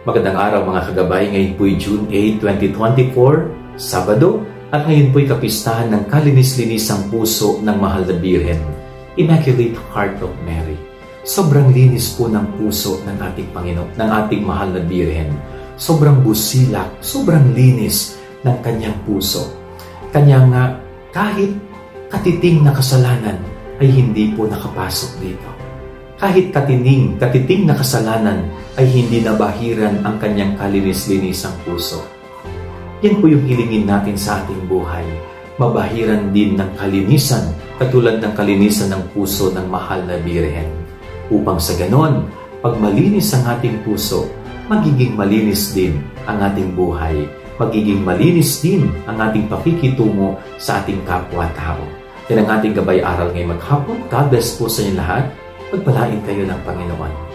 Magandang araw mga kagabay, ngayon po'y June 8, 2024, Sabado, at ngayon po'y kapistahan ng kalinis-linisang puso ng Mahal na Birhen, Immaculate Heart of Mary. Sobrang linis po ng puso ng ating Panginoon, ng ating Mahal na Birhen. Sobrang busilak, sobrang linis ng kanyang puso. Kanya nga, kahit katiting na kasalanan ay hindi po nakapasok dito. Kahit katiting na kasalanan ay hindi nabahiran ang kanyang kalinis-linisang puso. Yan po yung hilingin natin sa ating buhay. Mabahiran din ng kalinisan, katulad ng kalinisan ng puso ng Mahal na Birhen. Upang sa ganon, pag malinis ang ating puso, magiging malinis din ang ating buhay. Magiging malinis din ang ating pakikitungo sa ating kapwa-tao. Yan ang ating gabay-aral ngayong maghapon. God bless po sa inyo lahat. Pagpalain kayo ng Panginoon.